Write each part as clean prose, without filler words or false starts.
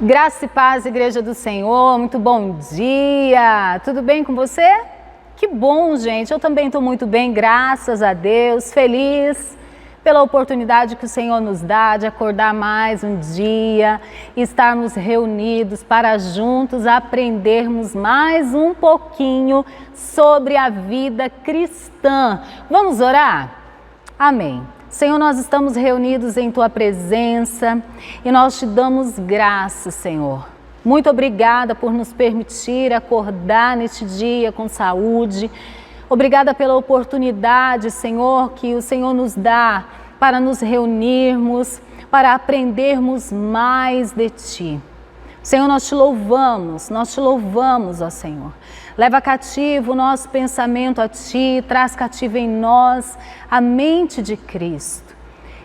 Graça e paz, Igreja do Senhor, muito bom dia! Tudo bem com você? Que bom, gente! Eu também estou muito bem, graças a Deus, feliz pela oportunidade que o Senhor nos dá de acordar mais um dia, estarmos reunidos para juntos aprendermos mais um pouquinho sobre a vida cristã. Vamos orar? Amém. Senhor, nós estamos reunidos em Tua presença e nós Te damos graças, Senhor. Muito obrigada por nos permitir acordar neste dia com saúde. Obrigada pela oportunidade, Senhor, que o Senhor nos dá para nos reunirmos, para aprendermos mais de Ti. Senhor, nós Te louvamos, ó Senhor. Leva cativo o nosso pensamento a Ti, traz cativo em nós a mente de Cristo.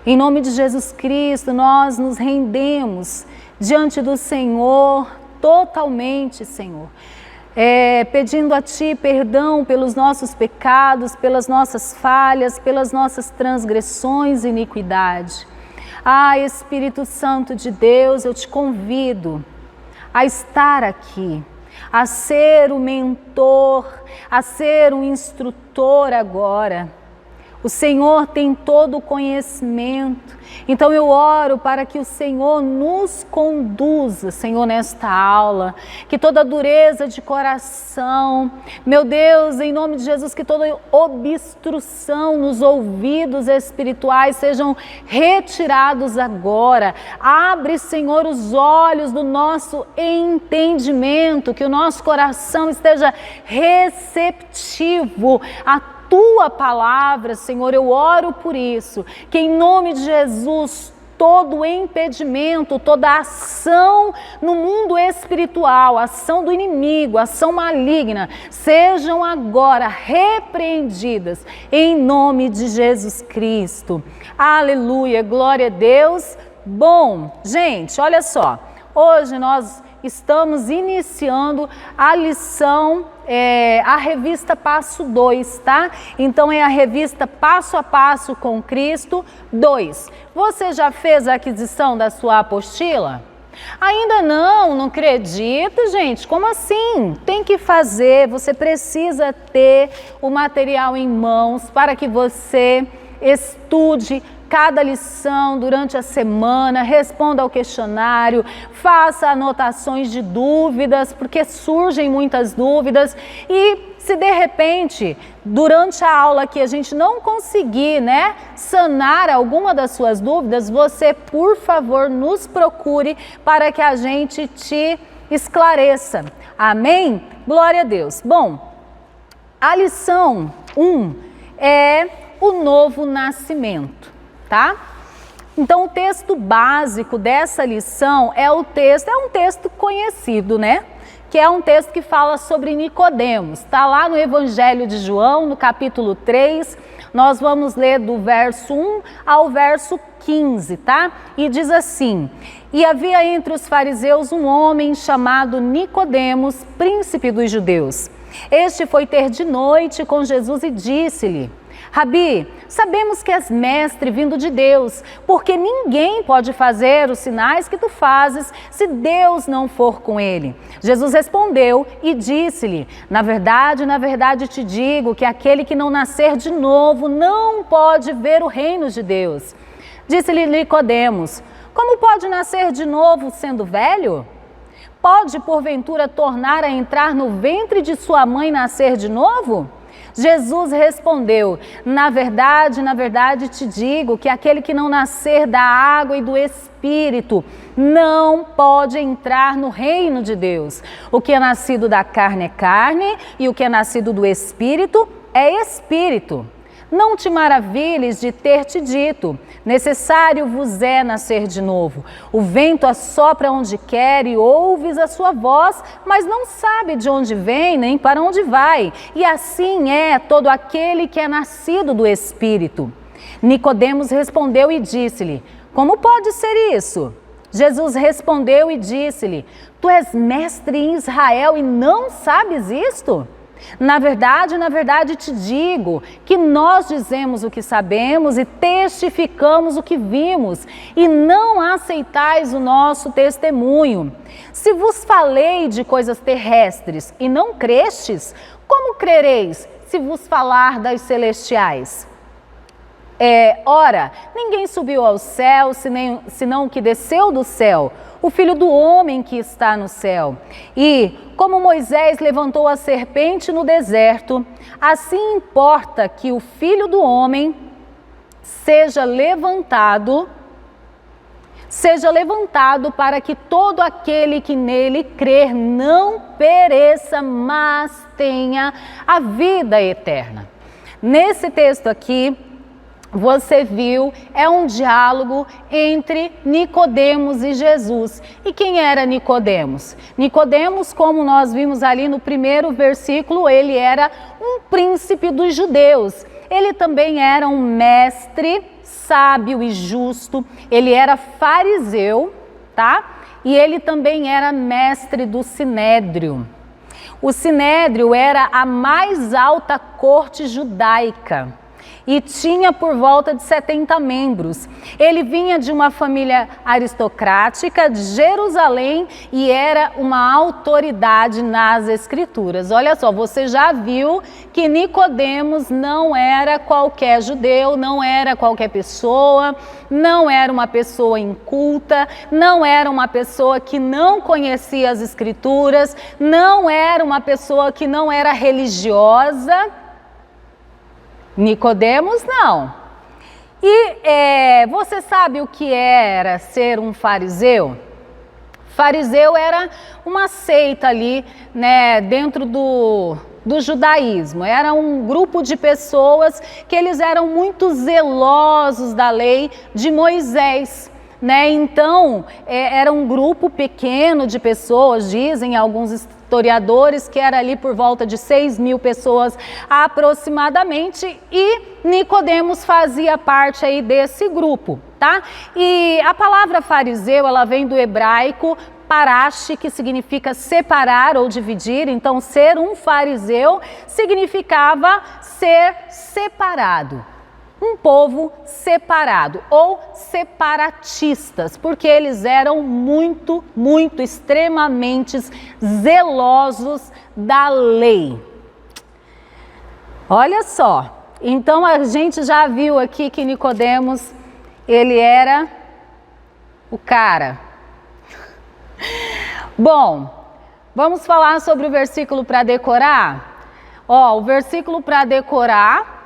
Em nome de Jesus Cristo, nós nos rendemos diante do Senhor totalmente, Senhor. Pedindo a Ti perdão pelos nossos pecados, pelas nossas falhas, pelas nossas transgressões e iniquidade. Espírito Santo de Deus, eu Te convido a estar aqui, a ser o mentor, a ser o instrutor agora. O Senhor tem todo o conhecimento, então eu oro para que o Senhor nos conduza, Senhor, nesta aula, que toda dureza de coração, meu Deus, em nome de Jesus, que toda obstrução nos ouvidos espirituais sejam retirados agora. Abre, Senhor, os olhos do nosso entendimento, que o nosso coração esteja receptivo a Tua palavra, Senhor, eu oro por isso, que em nome de Jesus, todo impedimento, toda ação no mundo espiritual, ação do inimigo, ação maligna, sejam agora repreendidas em nome de Jesus Cristo. Aleluia, glória a Deus. Bom, gente, olha só, hoje nós estamos iniciando a lição, a revista Passo 2, tá? Então é a revista Passo a Passo com Cristo 2. Você já fez a aquisição da sua apostila? Ainda não acredito, gente, como assim? Tem que fazer, você precisa ter o material em mãos para que você estude cada lição durante a semana, responda ao questionário, faça anotações de dúvidas, porque surgem muitas dúvidas e se de repente, durante a aula que a gente não conseguir, sanar alguma das suas dúvidas, você, por favor, nos procure para que a gente te esclareça. Amém? Glória a Deus. Bom, a lição 1 é o novo nascimento. Tá? Então o texto básico dessa lição é um texto conhecido, que é um texto que fala sobre Nicodemos. Está lá no Evangelho de João, no capítulo 3, nós vamos ler do verso 1 ao verso 15, tá? E diz assim: E havia entre os fariseus um homem chamado Nicodemos, príncipe dos judeus. Este foi ter de noite com Jesus e disse-lhe: Rabi, sabemos que és mestre vindo de Deus, porque ninguém pode fazer os sinais que tu fazes se Deus não for com ele. Jesus respondeu e disse-lhe: na verdade te digo que aquele que não nascer de novo não pode ver o reino de Deus. Disse-lhe Nicodemos: como pode nascer de novo sendo velho? Pode porventura tornar a entrar no ventre de sua mãe e nascer de novo? Jesus respondeu: na verdade te digo que aquele que não nascer da água e do Espírito não pode entrar no reino de Deus. O que é nascido da carne é carne e o que é nascido do Espírito é Espírito. Não te maravilhes de ter te dito: necessário vos é nascer de novo. O vento assopra onde quer e ouves a sua voz, mas não sabe de onde vem nem para onde vai. E assim é todo aquele que é nascido do Espírito. Nicodemos respondeu e disse-lhe: como pode ser isso? Jesus respondeu e disse-lhe: tu és mestre em Israel e não sabes isto? Na verdade te digo que nós dizemos o que sabemos e testificamos o que vimos, e não aceitais o nosso testemunho. Se vos falei de coisas terrestres e não crestes, como crereis se vos falar das celestiais? Ora, ninguém subiu ao céu, senão o que desceu do céu, o Filho do Homem que está no céu. E, como Moisés levantou a serpente no deserto, assim importa que o Filho do Homem seja levantado para que todo aquele que nele crer não pereça, mas tenha a vida eterna. Nesse texto aqui, você viu, é um diálogo entre Nicodemos e Jesus. E quem era Nicodemos? Nicodemos, como nós vimos ali no primeiro versículo, ele era um príncipe dos judeus. Ele também era um mestre sábio e justo. Ele era fariseu, tá? E ele também era mestre do Sinédrio. O Sinédrio era a mais alta corte judaica e tinha por volta de 70 membros. Ele vinha de uma família aristocrática de Jerusalém e era uma autoridade nas Escrituras. Olha só, você já viu que Nicodemos não era qualquer judeu, não era qualquer pessoa, não era uma pessoa inculta, não era uma pessoa que não conhecia as Escrituras, não era uma pessoa que não era religiosa. Nicodemos não. E você sabe o que era ser um fariseu? Fariseu era uma seita ali, né, dentro do judaísmo. Era um grupo de pessoas que eles eram muito zelosos da lei de Moisés. Então, era um grupo pequeno de pessoas, dizem alguns historiadores, que era ali por volta de 6.000 pessoas aproximadamente, e Nicodemos fazia parte aí desse grupo, tá? E a palavra fariseu, ela vem do hebraico parash, que significa separar ou dividir. Então, ser um fariseu significava ser separado. Um povo separado ou separatistas, porque eles eram muito, extremamente zelosos da lei. Olha só, então a gente já viu aqui que Nicodemos, ele era o cara. Bom, vamos falar sobre o versículo para decorar? O versículo para decorar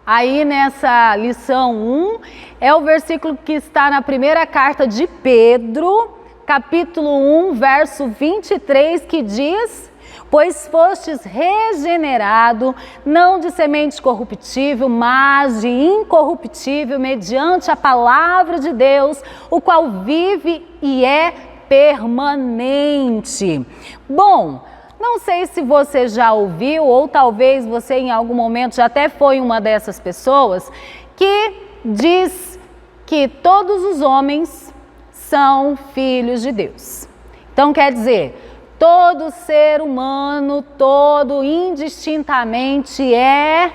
aí nessa lição 1, é o versículo que está na primeira carta de Pedro, capítulo 1, verso 23, que diz: pois fostes regenerado, não de semente corruptível, mas de incorruptível, mediante a palavra de Deus, o qual vive e é permanente. Bom, não sei se você já ouviu, ou talvez você em algum momento já até foi uma dessas pessoas, que diz que todos os homens são filhos de Deus. Então quer dizer, todo ser humano, todo indistintamente é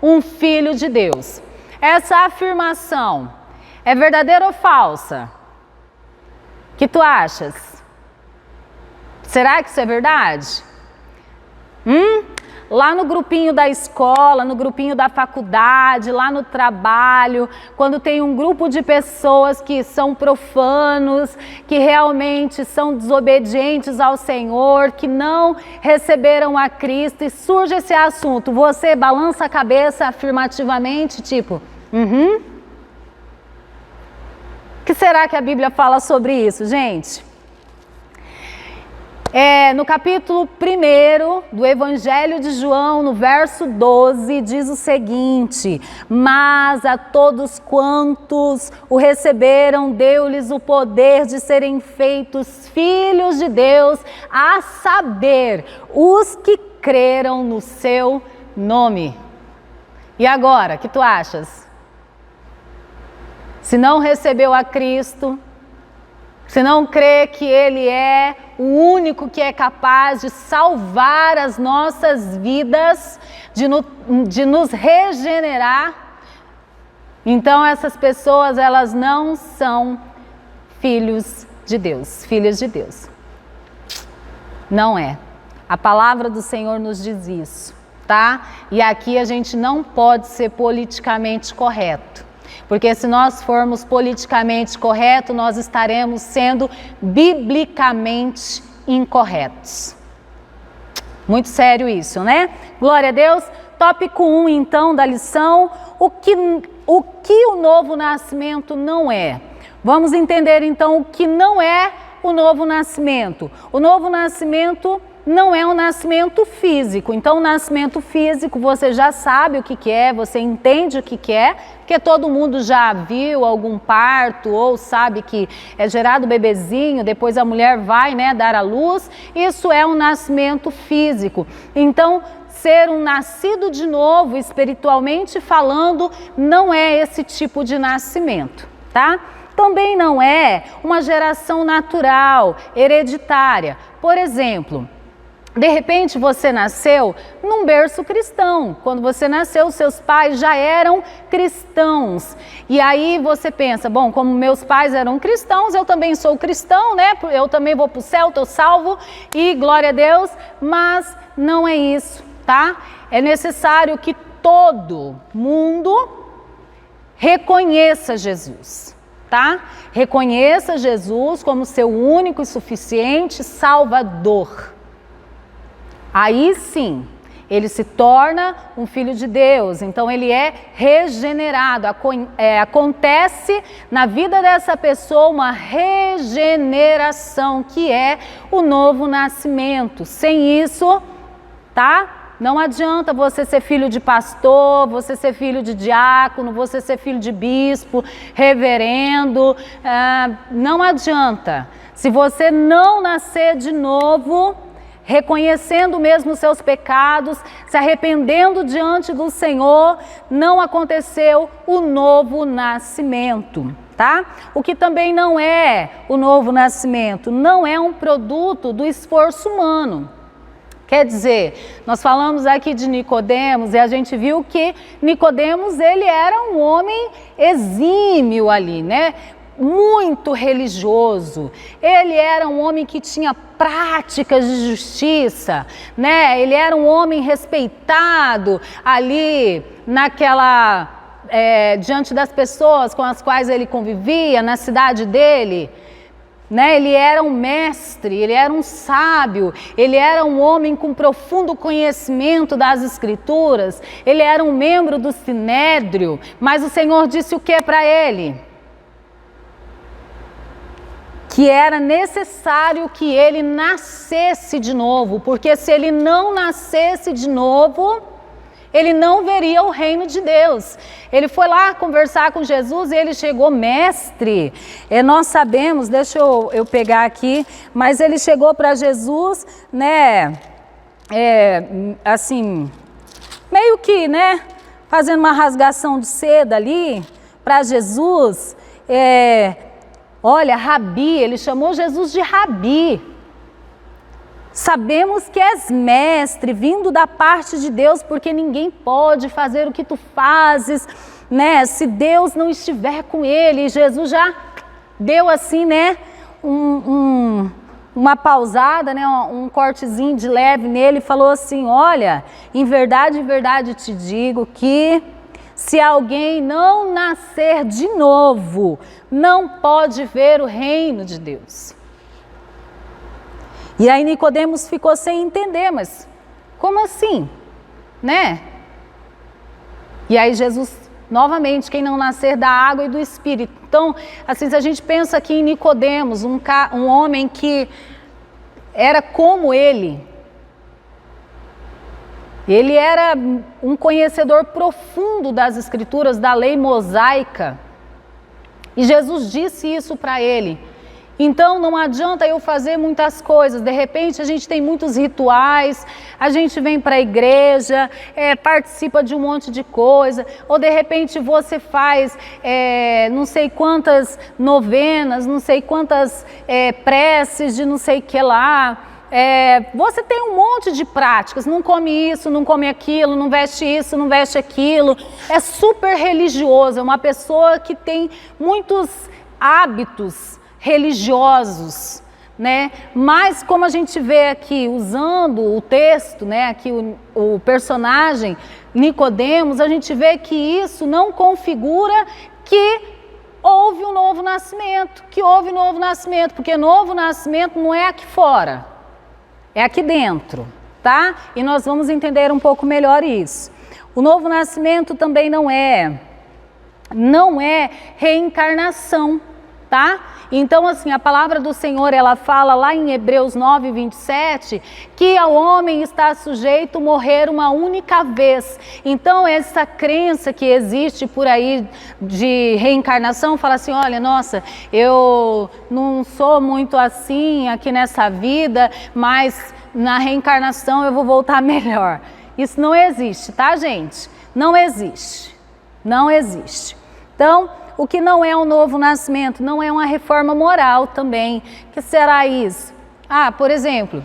um filho de Deus. Essa afirmação é verdadeira ou falsa? O que tu achas? Será que isso é verdade? Lá no grupinho da escola, no grupinho da faculdade, lá no trabalho, quando tem um grupo de pessoas que são profanos, que realmente são desobedientes ao Senhor, que não receberam a Cristo, e surge esse assunto, você balança a cabeça afirmativamente, tipo, O que será que a Bíblia fala sobre isso, gente? No capítulo 1 do Evangelho de João, no verso 12, diz o seguinte: mas a todos quantos o receberam, deu-lhes o poder de serem feitos filhos de Deus, a saber, os que creram no seu nome. E agora, o que tu achas? Se não recebeu a Cristo, se não crê que Ele é o único que é capaz de salvar as nossas vidas, de nos regenerar. Então essas pessoas, elas não são filhos de Deus, filhas de Deus. Não é. A palavra do Senhor nos diz isso, tá? E aqui a gente não pode ser politicamente correto, porque se nós formos politicamente corretos, nós estaremos sendo biblicamente incorretos. Muito sério isso, né? Glória a Deus. Tópico 1, então, da lição, o que o novo nascimento não é. Vamos entender, então, o que não é o novo nascimento. O novo nascimento não é um nascimento físico. Então, o nascimento físico, você já sabe o que é, você entende o que é, porque todo mundo já viu algum parto ou sabe que é gerado bebezinho, depois a mulher vai, né, dar à luz. Isso é um nascimento físico. Então, ser um nascido de novo, espiritualmente falando, não é esse tipo de nascimento, tá? Também não é uma geração natural, hereditária. Por exemplo, de repente você nasceu num berço cristão. Quando você nasceu, seus pais já eram cristãos. E aí você pensa, bom, como meus pais eram cristãos, eu também sou cristão, né? Eu também vou para o céu, estou salvo e glória a Deus. Mas não é isso, tá? É necessário que todo mundo reconheça Jesus, tá? Reconheça Jesus como seu único e suficiente Salvador. Aí sim, ele se torna um filho de Deus, então ele é regenerado. Acontece na vida dessa pessoa uma regeneração, que é o novo nascimento. Sem isso, tá? Não adianta você ser filho de pastor, você ser filho de diácono, você ser filho de bispo, reverendo, não adianta. Se você não nascer de novo, reconhecendo mesmo os seus pecados, se arrependendo diante do Senhor, não aconteceu o novo nascimento, tá? O que também não é o novo nascimento, não é um produto do esforço humano. Quer dizer, nós falamos aqui de Nicodemos e a gente viu que Nicodemos, ele era um homem exímio ali, né? Muito religioso. Ele era um homem que tinha práticas de justiça, né? Ele era um homem respeitado ali diante das pessoas com as quais ele convivia, na cidade dele, né? Ele era um mestre, ele era um sábio, ele era um homem com profundo conhecimento das Escrituras, ele era um membro do Sinédrio, mas o Senhor disse o que para ele? Que era necessário que ele nascesse de novo, porque se ele não nascesse de novo, ele não veria o reino de Deus. Ele foi lá conversar com Jesus e ele chegou, mestre, nós sabemos, deixa eu pegar aqui, mas ele chegou para Jesus, né, assim, meio que, né, fazendo uma rasgação de seda ali para Jesus, olha, Rabi, ele chamou Jesus de Rabi. Sabemos que és mestre, vindo da parte de Deus, porque ninguém pode fazer o que tu fazes, né? Se Deus não estiver com ele. E Jesus já deu assim, né? Uma pausada, né? Um cortezinho de leve nele e falou assim: olha, em verdade te digo que se alguém não nascer de novo, não pode ver o reino de Deus. E aí Nicodemos ficou sem entender, mas como assim, né? E aí Jesus, novamente, quem não nascer da água e do Espírito. Então, assim, se a gente pensa aqui em Nicodemos, um homem que era como ele era um conhecedor profundo das Escrituras, da lei mosaica. E Jesus disse isso para ele. Então não adianta eu fazer muitas coisas, de repente a gente tem muitos rituais, a gente vem para a igreja, participa de um monte de coisa, ou de repente você faz não sei quantas novenas, não sei quantas preces de não sei o que lá. Você tem um monte de práticas, não come isso, não come aquilo, não veste isso, não veste aquilo, é super religioso, é uma pessoa que tem muitos hábitos religiosos, né? Mas como a gente vê aqui, usando o texto, né? Aqui o personagem Nicodemos, a gente vê que isso não configura que houve um novo nascimento, porque novo nascimento não é aqui fora, é aqui dentro, tá? E nós vamos entender um pouco melhor isso. O novo nascimento também não é reencarnação, tá? Então, assim, a palavra do Senhor, ela fala lá em Hebreus 9, 27, que ao homem está sujeito a morrer uma única vez. Então, essa crença que existe por aí de reencarnação, fala assim, olha, nossa, eu não sou muito assim aqui nessa vida, mas na reencarnação eu vou voltar melhor. Isso não existe, tá, gente? Não existe. Não existe. Então, o que não é um novo nascimento, não é uma reforma moral também. O que será isso? Por exemplo,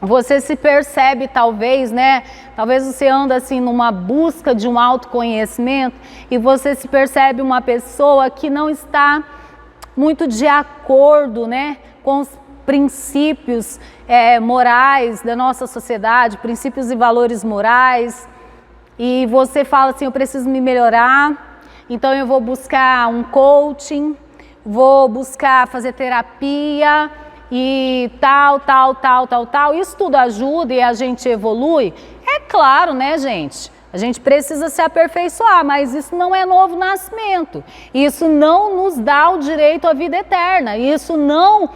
você se percebe talvez, né? Talvez você anda assim numa busca de um autoconhecimento e você se percebe uma pessoa que não está muito de acordo, né, com os princípios morais da nossa sociedade, princípios e valores morais. E você fala assim, eu preciso me melhorar. Então eu vou buscar um coaching, vou buscar fazer terapia e tal. Isso tudo ajuda e a gente evolui? É claro, né, gente? A gente precisa se aperfeiçoar, mas isso não é novo nascimento. Isso não nos dá o direito à vida eterna. Isso não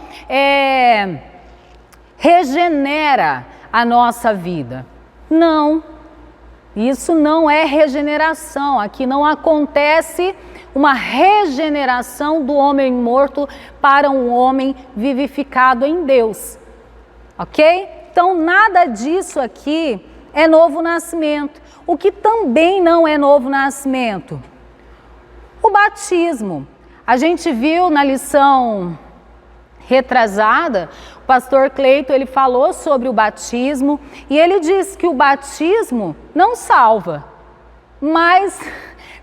regenera a nossa vida. Não. Isso não é regeneração, aqui não acontece uma regeneração do homem morto para um homem vivificado em Deus, ok? Então nada disso aqui é novo nascimento. O que também não é novo nascimento? O batismo. A gente viu na lição retrasada, o pastor Cleito, ele falou sobre o batismo e ele disse que o batismo não salva, mas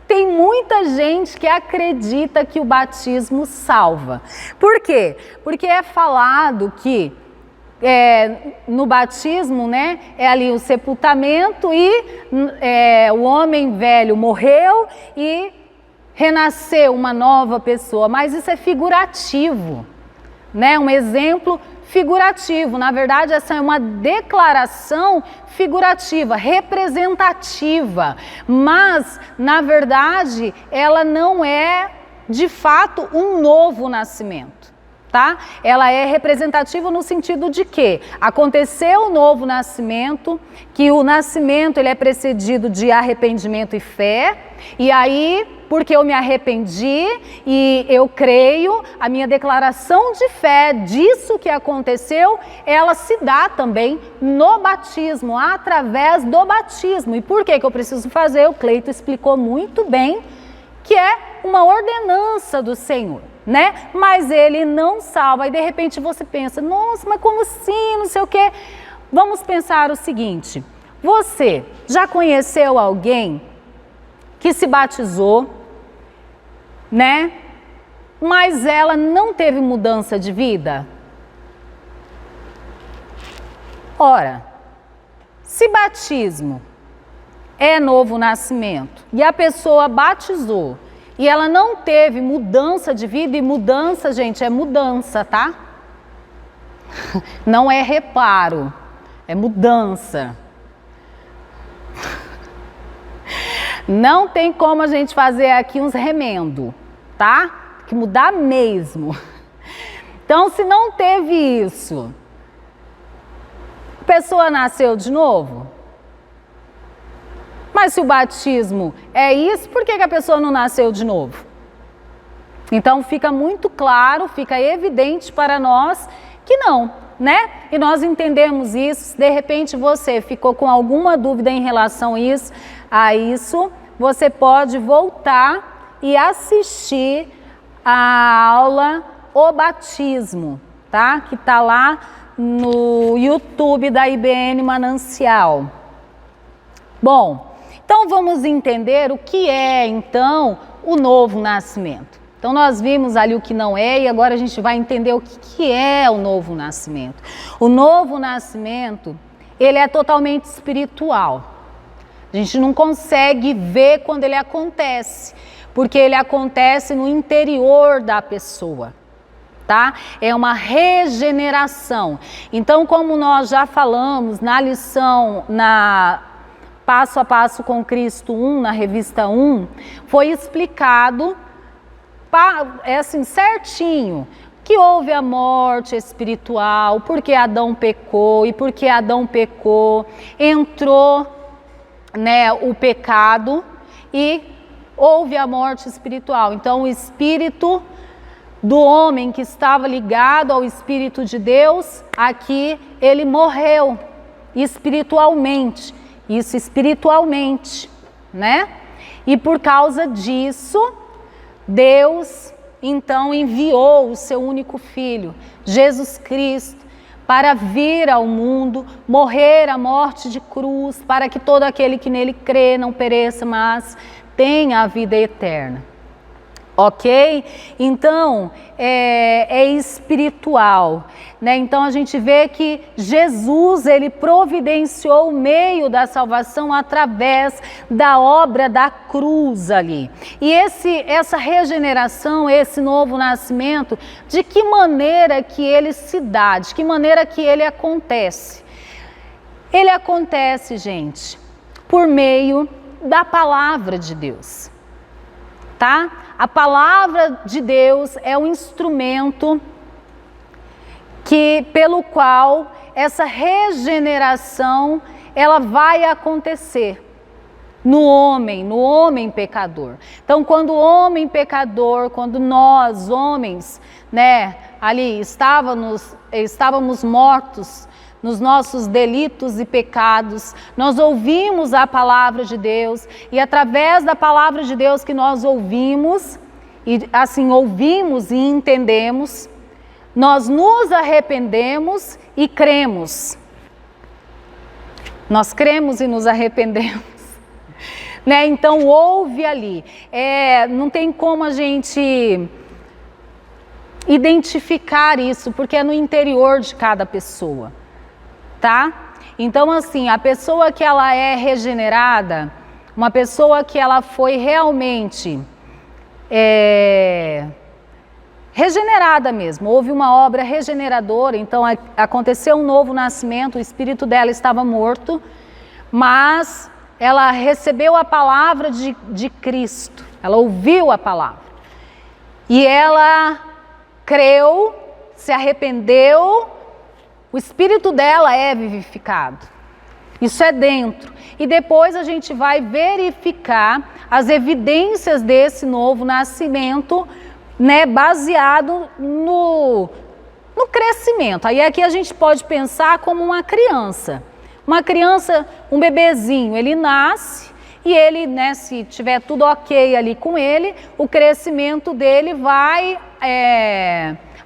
tem muita gente que acredita que o batismo salva. Por quê? Porque é falado que no batismo, né, é ali o sepultamento e o homem velho morreu e renasceu uma nova pessoa, mas isso é figurativo. Né? Um exemplo figurativo, na verdade essa é uma declaração figurativa, representativa, mas na verdade ela não é de fato um novo nascimento, tá? Ela é representativa no sentido de que aconteceu o novo nascimento, que o nascimento ele é precedido de arrependimento e fé, e aí porque eu me arrependi e eu creio, a minha declaração de fé disso que aconteceu, ela se dá também no batismo, através do batismo. E por que eu preciso fazer? O Cleito explicou muito bem que é uma ordenança do Senhor, né? Mas ele não salva. E de repente você pensa, nossa, mas como assim, não sei o quê. Vamos pensar o seguinte, você já conheceu alguém que se batizou, né? Mas ela não teve mudança de vida? Ora, se batismo é novo nascimento e a pessoa batizou e ela não teve mudança de vida, e mudança, gente, é mudança, tá? Não é reparo, é mudança. Não tem como a gente fazer aqui uns remendo, tá? Tem que mudar mesmo. Então, se não teve isso, a pessoa nasceu de novo? Mas se o batismo é isso, por que a pessoa não nasceu de novo? Então fica muito claro, fica evidente para nós que não, né? E nós entendemos isso. Se de repente você ficou com alguma dúvida em relação a isso, você pode voltar e assistir a aula O Batismo, tá? Que tá lá no YouTube da IBN Manancial. Bom, então vamos entender o que é então o novo nascimento. Então nós vimos ali o que não é e agora a gente vai entender o que é o novo nascimento. O novo nascimento, ele é totalmente espiritual. A gente não consegue ver quando ele acontece, porque ele acontece no interior da pessoa, tá? É uma regeneração. Então, como nós já falamos na lição, na Passo a Passo com Cristo 1, na revista 1, foi explicado assim, certinho, que houve a morte espiritual, porque Adão pecou, e porque Adão pecou, entrou, né, o pecado e houve a morte espiritual. Então o espírito do homem que estava ligado ao Espírito de Deus, aqui ele morreu espiritualmente, isso espiritualmente, né? E por causa disso, Deus, então, enviou o seu único Filho, Jesus Cristo, para vir ao mundo, morrer a morte de cruz, para que todo aquele que nele crê não pereça, mas tenha a vida eterna. Ok? Então, é espiritual, né? Então, a gente vê que Jesus, ele providenciou o meio da salvação através da obra da cruz ali. E essa regeneração, esse novo nascimento, de que maneira que ele se dá, de que maneira que ele acontece? Ele acontece, gente, por meio da palavra de Deus, tá? A palavra de Deus é um instrumento pelo qual essa regeneração ela vai acontecer no homem pecador. Então, quando o homem pecador, quando nós, homens, né, ali estávamos mortos nos nossos delitos e pecados, nós ouvimos a palavra de Deus e através da palavra de Deus que nós ouvimos, e assim ouvimos e entendemos, nós nos arrependemos e cremos. Nós cremos e nos arrependemos. Né? Então houve ali, não tem como a gente identificar isso, porque é no interior de cada pessoa. Tá? Então assim, a pessoa que ela é regenerada, uma pessoa que ela foi realmente regenerada mesmo, houve uma obra regeneradora, então aconteceu um novo nascimento, o espírito dela estava morto, mas ela recebeu a palavra de Cristo, ela ouviu a palavra e ela creu, se arrependeu. O espírito dela é vivificado. Isso é dentro. E depois a gente vai verificar as evidências desse novo nascimento, né, baseado no crescimento. Aí aqui a gente pode pensar como uma criança. Uma criança, um bebezinho, ele nasce e ele, né, se tiver tudo ok ali com ele, o crescimento dele vai...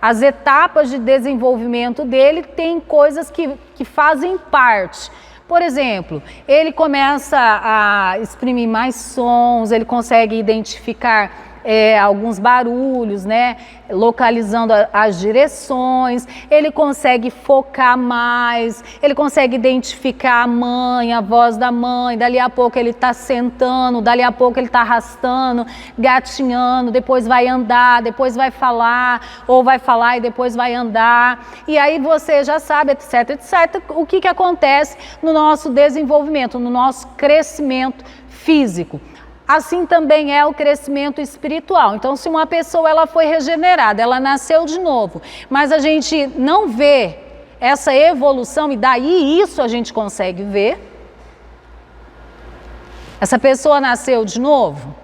As etapas de desenvolvimento dele tem coisas que fazem parte. Por exemplo, ele começa a exprimir mais sons, ele consegue identificar alguns barulhos, né? Localizando as direções, ele consegue focar mais, ele consegue identificar a mãe, a voz da mãe, dali a pouco ele está sentando, dali a pouco ele está arrastando, gatinhando, depois vai andar, depois vai falar, ou vai falar e depois vai andar, e aí você já sabe, etc, etc, o que acontece no nosso desenvolvimento, no nosso crescimento físico. Assim também é o crescimento espiritual. Então, se uma pessoa ela foi regenerada, ela nasceu de novo, mas a gente não vê essa evolução, e daí isso a gente consegue ver. Essa pessoa nasceu de novo?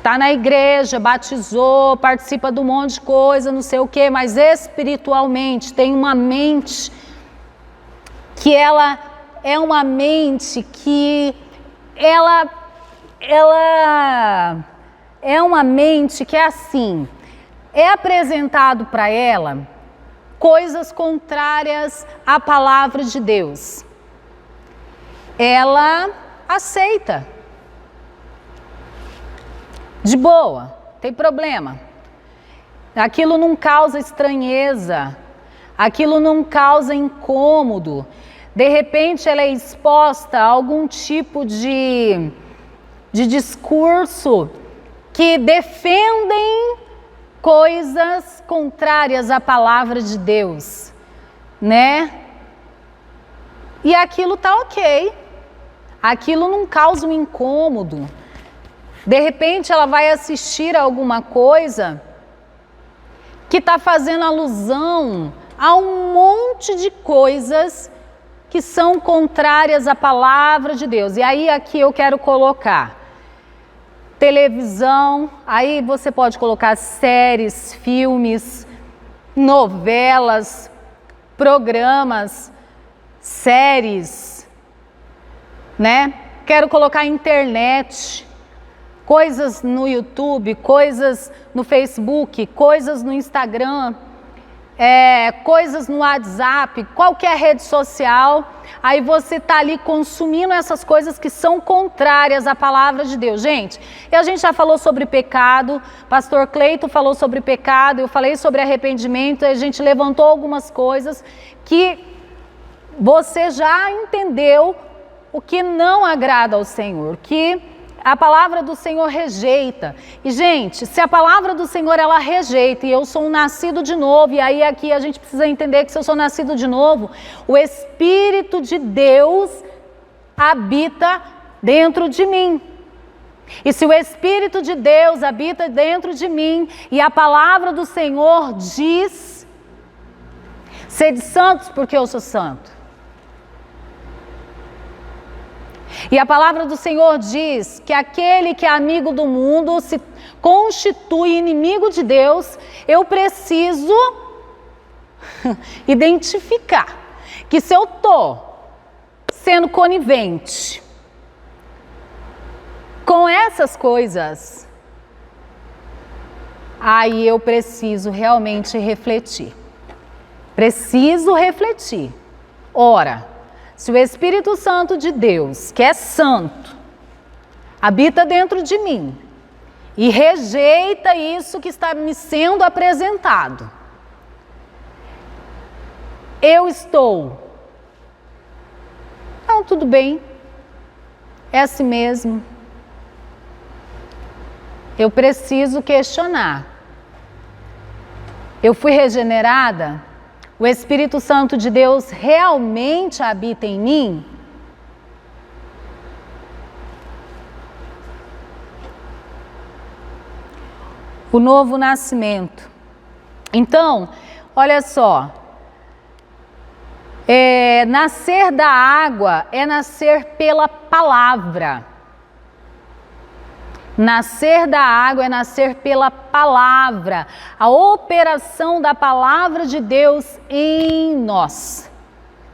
Está na igreja, batizou, participa de um monte de coisa, não sei o quê, mas espiritualmente tem uma mente que ela é uma mente que ela é uma mente que é assim, é apresentado para ela coisas contrárias à palavra de Deus. Ela aceita. De boa, tem problema. Aquilo não causa estranheza, aquilo não causa incômodo. De repente ela é exposta a algum tipo de discurso que defendem coisas contrárias à palavra de Deus, né? E aquilo tá ok, aquilo não causa um incômodo. De repente ela vai assistir a alguma coisa que está fazendo alusão a um monte de coisas que são contrárias à palavra de Deus. E aí aqui eu quero colocar televisão, aí você pode colocar séries, filmes, novelas, programas, séries, né? Quero colocar internet, coisas no YouTube, coisas no Facebook, coisas no Instagram, coisas no WhatsApp, qualquer rede social, aí você está ali consumindo essas coisas que são contrárias à palavra de Deus. Gente, e a gente já falou sobre pecado, pastor Cleito falou sobre pecado, eu falei sobre arrependimento, a gente levantou algumas coisas que você já entendeu o que não agrada ao Senhor, que a palavra do Senhor rejeita. E, gente, se a palavra do Senhor ela rejeita e eu sou um nascido de novo, e aí aqui a gente precisa entender que se eu sou nascido de novo, o Espírito de Deus habita dentro de mim. E se o Espírito de Deus habita dentro de mim e a palavra do Senhor diz: sede santos porque eu sou santo. E a palavra do Senhor diz que aquele que é amigo do mundo se constitui inimigo de Deus. Eu preciso identificar que se eu estou sendo conivente com essas coisas, aí eu preciso realmente refletir. Preciso refletir. Ora, se o Espírito Santo de Deus, que é santo, habita dentro de mim e rejeita isso que está me sendo apresentado, eu estou, não, tudo bem, é assim mesmo. Eu preciso questionar. Eu fui regenerada? O Espírito Santo de Deus realmente habita em mim? O novo nascimento. Então, olha só. Nascer da água é nascer pela palavra. Nascer da água é nascer pela palavra, a operação da palavra de Deus em nós,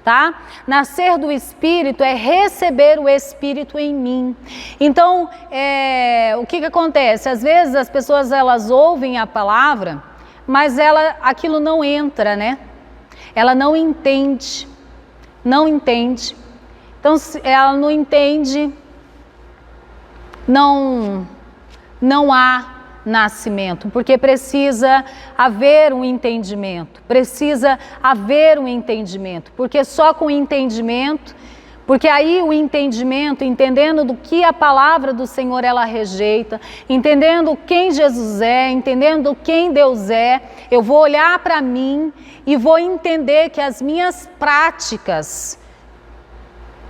tá? Nascer do Espírito é receber o Espírito em mim. Então, o que acontece? Às vezes as pessoas elas ouvem a palavra, mas aquilo não entra, né? Ela não entende, Então, se ela não entende, não há nascimento, porque precisa haver um entendimento, porque só com o entendimento, porque aí o entendimento, entendendo do que a palavra do Senhor ela rejeita, entendendo quem Jesus é, entendendo quem Deus é, eu vou olhar para mim e vou entender que as minhas práticas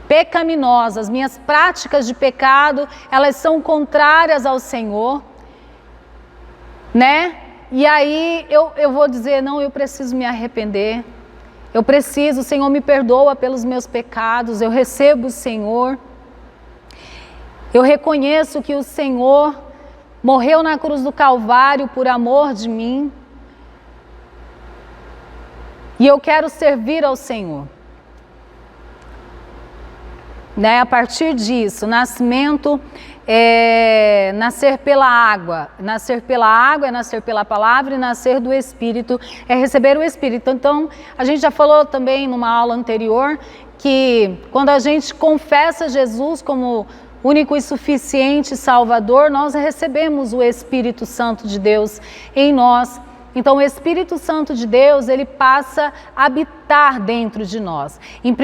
pecaminosas, minhas práticas de pecado, elas são contrárias ao Senhor, né? E aí eu vou dizer, não, eu preciso me arrepender, o Senhor me perdoa pelos meus pecados, eu recebo o Senhor, eu reconheço que o Senhor morreu na cruz do Calvário por amor de mim, e eu quero servir ao Senhor. Né? A partir disso, nascimento é nascer pela água. Nascer pela água é nascer pela palavra, e nascer do Espírito é receber o Espírito. Então, a gente já falou também numa aula anterior que quando a gente confessa Jesus como único e suficiente Salvador, nós recebemos o Espírito Santo de Deus em nós. Então, o Espírito Santo de Deus, ele passa a habitar dentro de nós. Em 1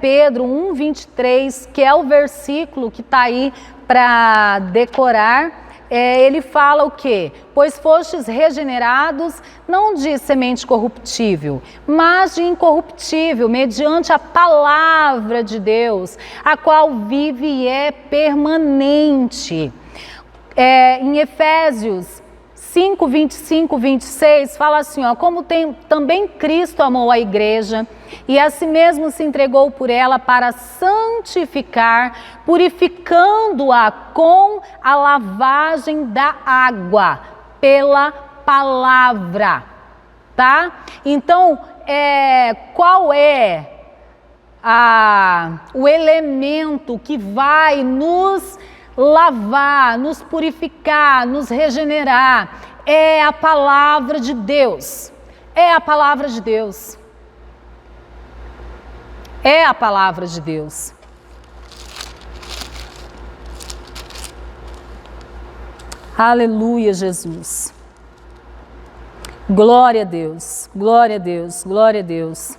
Pedro 1,23, que é o versículo que está aí para decorar, ele fala o quê? Pois fostes regenerados, não de semente corruptível, mas de incorruptível, mediante a palavra de Deus, a qual vive e é permanente. Em Efésios 5, 25, 26, fala assim, ó, como também Cristo amou a igreja e a si mesmo se entregou por ela para santificar, purificando-a com a lavagem da água pela palavra, tá? Então, qual é o elemento que vai nos lavar, nos purificar, nos regenerar? É a palavra de Deus. É a palavra de Deus. É a palavra de Deus. Aleluia, Jesus. Glória a Deus, glória a Deus, glória a Deus.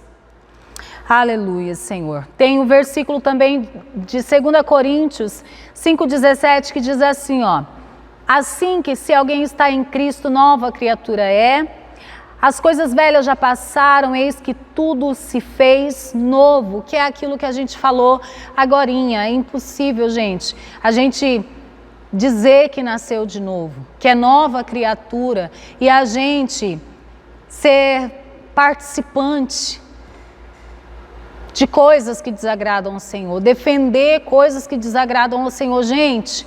Aleluia, Senhor. Tem um versículo também de 2 Coríntios 5,17 que diz assim, ó. Assim que se alguém está em Cristo, nova criatura é. As coisas velhas já passaram, eis que tudo se fez novo. Que é aquilo que a gente falou agorinha. É impossível, gente, a gente dizer que nasceu de novo, que é nova criatura, e a gente ser participante de coisas que desagradam ao Senhor, defender coisas que desagradam ao Senhor. Gente,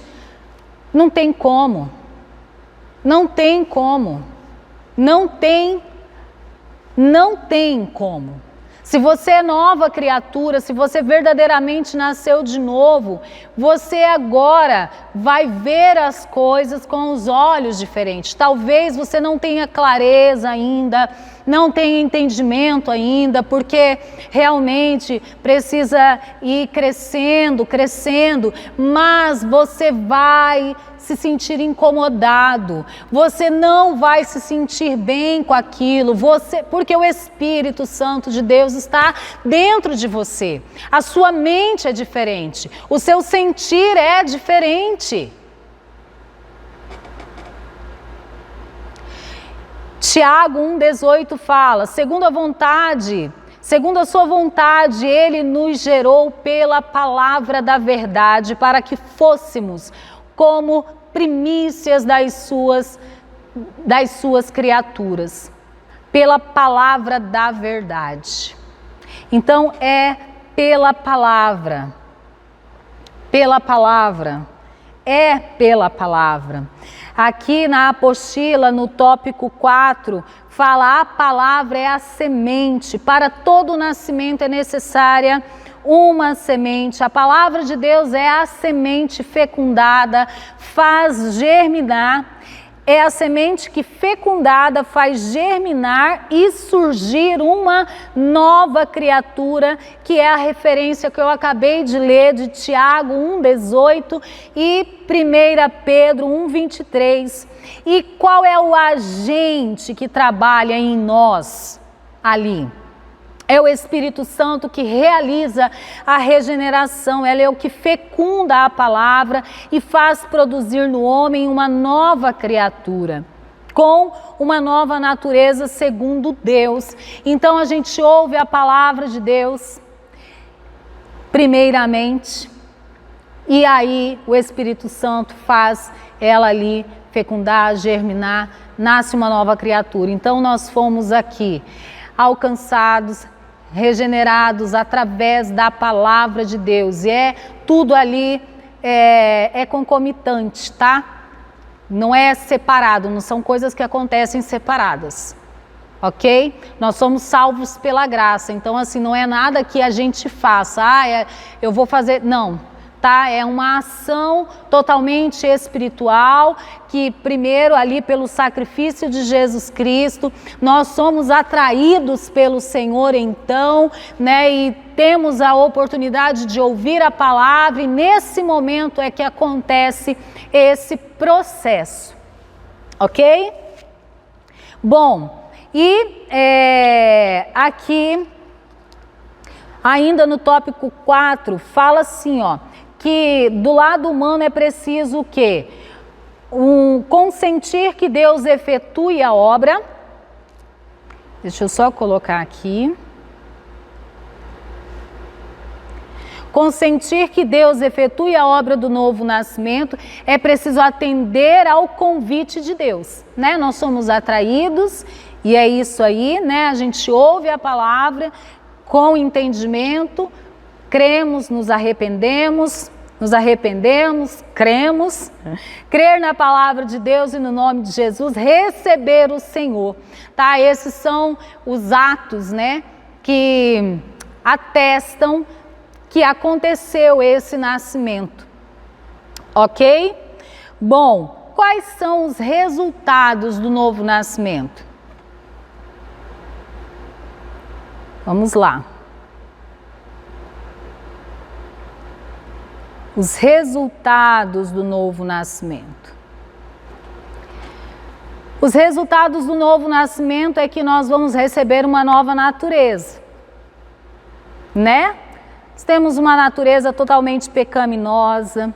não tem como, não tem como, não tem como. Se você é nova criatura, se você verdadeiramente nasceu de novo, você agora vai ver as coisas com os olhos diferentes. Talvez você não tenha clareza ainda, não tenha entendimento ainda, porque realmente precisa ir crescendo, mas você vai se sentir incomodado, você não vai se sentir bem com aquilo, porque o Espírito Santo de Deus está dentro de você. A sua mente é diferente, o seu sentir é diferente. Tiago 1,18 fala, segundo a sua vontade, ele nos gerou pela palavra da verdade, para que fôssemos como primícias das suas criaturas, pela palavra da verdade. Então é pela palavra, é pela palavra. Aqui na apostila, no tópico 4, fala: a palavra é a semente, para todo nascimento é necessária uma semente. A palavra de Deus é a semente fecundada, faz germinar. É a semente que fecundada faz germinar e surgir uma nova criatura, que é a referência que eu acabei de ler de Tiago 1,18 e 1 Pedro 1,23. E qual é o agente que trabalha em nós ali? É o Espírito Santo que realiza a regeneração, ela é o que fecunda a palavra e faz produzir no homem uma nova criatura, com uma nova natureza segundo Deus. Então a gente ouve a palavra de Deus, primeiramente, e aí o Espírito Santo faz ela ali fecundar, germinar, nasce uma nova criatura. Então nós fomos aqui alcançados, regenerados através da palavra de Deus, e tudo ali é concomitante, tá? Não é separado, não são coisas que acontecem separadas, ok? Nós somos salvos pela graça, então assim, não é nada que a gente faça, eu vou fazer, não, tá? É uma ação totalmente espiritual, que primeiro ali pelo sacrifício de Jesus Cristo, nós somos atraídos pelo Senhor então, né? E temos a oportunidade de ouvir a palavra e nesse momento é que acontece esse processo, ok? Bom, e aqui, ainda no tópico 4, fala assim, ó, que do lado humano é preciso o quê? Consentir que Deus efetue a obra. Deixa eu só colocar aqui. Consentir que Deus efetue a obra do novo nascimento, é preciso atender ao convite de Deus, né? Nós somos atraídos e é isso aí, né? A gente ouve a palavra com entendimento, cremos, nos arrependemos, cremos, crer na palavra de Deus e no nome de Jesus, receber o Senhor, tá? Esses são os atos, né, que atestam que aconteceu esse nascimento, ok? Bom, quais são os resultados do novo nascimento? Vamos lá. Os resultados do novo nascimento. Os resultados do novo nascimento é que nós vamos receber uma nova natureza, né? Nós temos uma natureza totalmente pecaminosa,